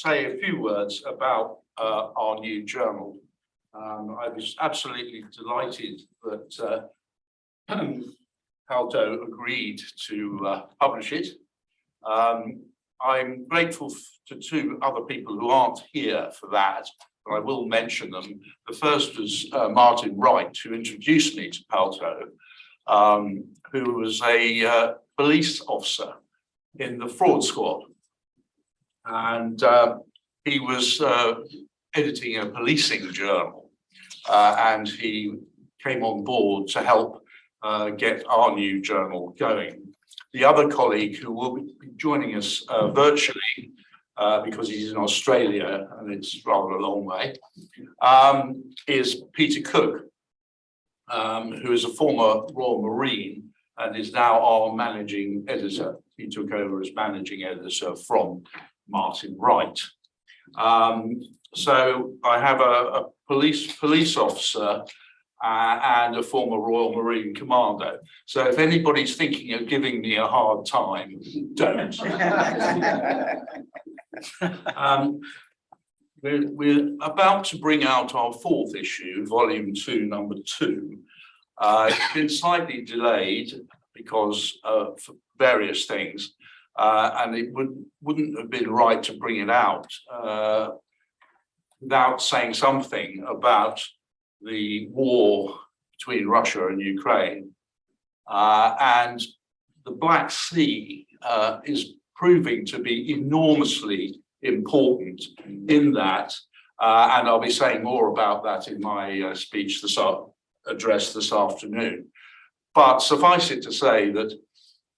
say a few words about our new journal. I was absolutely delighted that Aldo agreed to publish it. I'm grateful to two other people who aren't here for that, but I will mention them. The first was Martin Wright, who introduced me to Aldo, who was a police officer in the fraud squad. And he was editing a policing journal, and he came on board to help get our new journal going. The other colleague who will be joining us virtually, because he's in Australia and it's rather a long way, is Peter Cook, who is a former Royal Marine and is now our managing editor. He took over as managing editor from Martin Wright. So I have a police officer and a former Royal Marine commando. So if anybody's thinking of giving me a hard time, don't. We're about to bring out our fourth issue, volume 2, number 2. It's been slightly delayed because of various things, and it wouldn't have been right to bring it out without saying something about the war between Russia and Ukraine. And the Black Sea is proving to be enormously important in that, and I'll be saying more about that in my speech address this afternoon. But suffice it to say that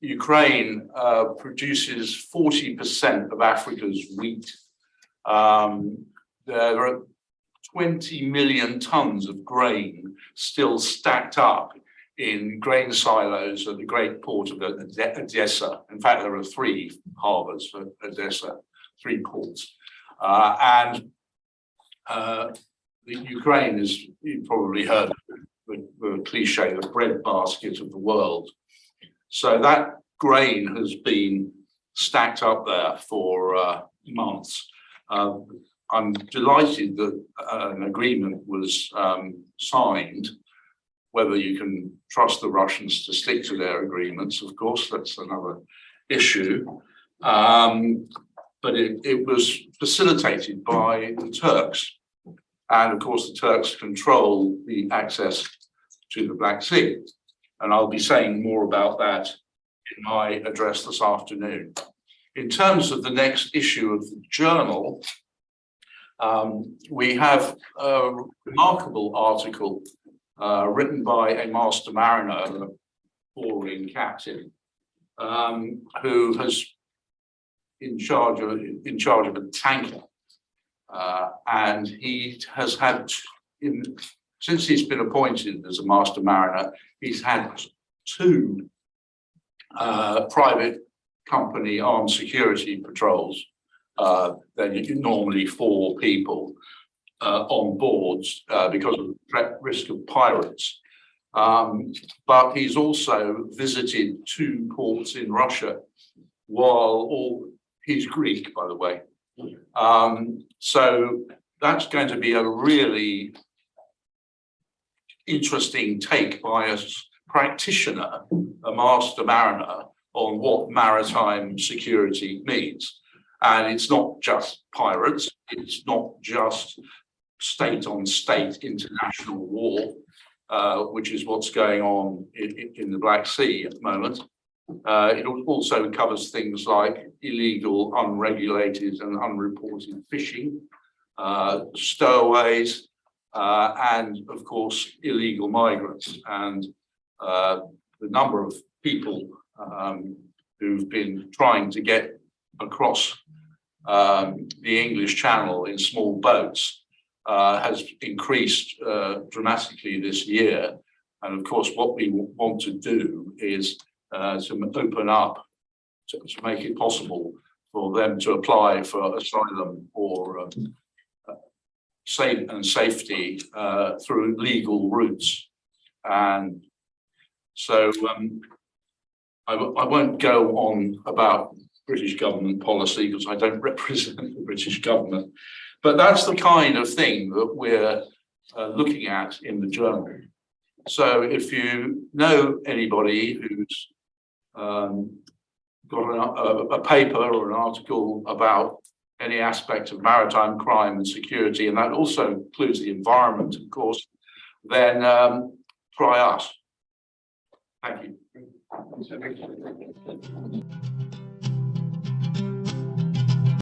Ukraine produces 40% of Africa's wheat. There are 20 million tons of grain still stacked up in grain silos at the great port of Odessa. In fact, there are 3 harbors for Odessa, 3 ports. And Ukraine is, you've probably heard the cliche, the breadbasket of the world. So that grain has been stacked up there for months. I'm delighted that an agreement was signed. Whether you can trust the Russians to stick to their agreements, of course, that's another issue. But it was facilitated by the Turks. And of course, the Turks control the access to the Black Sea. And I'll be saying more about that in my address this afternoon. In terms of the next issue of the journal, we have a remarkable article written by a master mariner, a foreign captain, who has in charge of a tanker, and he has had, since he's been appointed as a master mariner, he's had 2 private company armed security patrols. Then you normally 4 people on boards because of the threat risk of pirates. But he's also visited 2 ports in Russia he's Greek, by the way. So that's going to be a really interesting take by a practitioner, a master mariner, on what maritime security means. And it's not just pirates, it's not just state-on-state international war, which is what's going on in the Black Sea at the moment. It also covers things like illegal, unregulated and unreported fishing, stowaways, and of course, illegal migrants. And the number of people who've been trying to get across the English Channel in small boats has increased dramatically this year. And of course, what we want to do is to open up, to make it possible for them to apply for asylum or safety through legal routes. And so I won't go on about British government policy because I don't represent the British government. But that's the kind of thing that we're looking at in the journal. So if you know anybody who's got a paper or an article about any aspect of maritime crime and security, and that also includes the environment, of course, then try us. Thank you.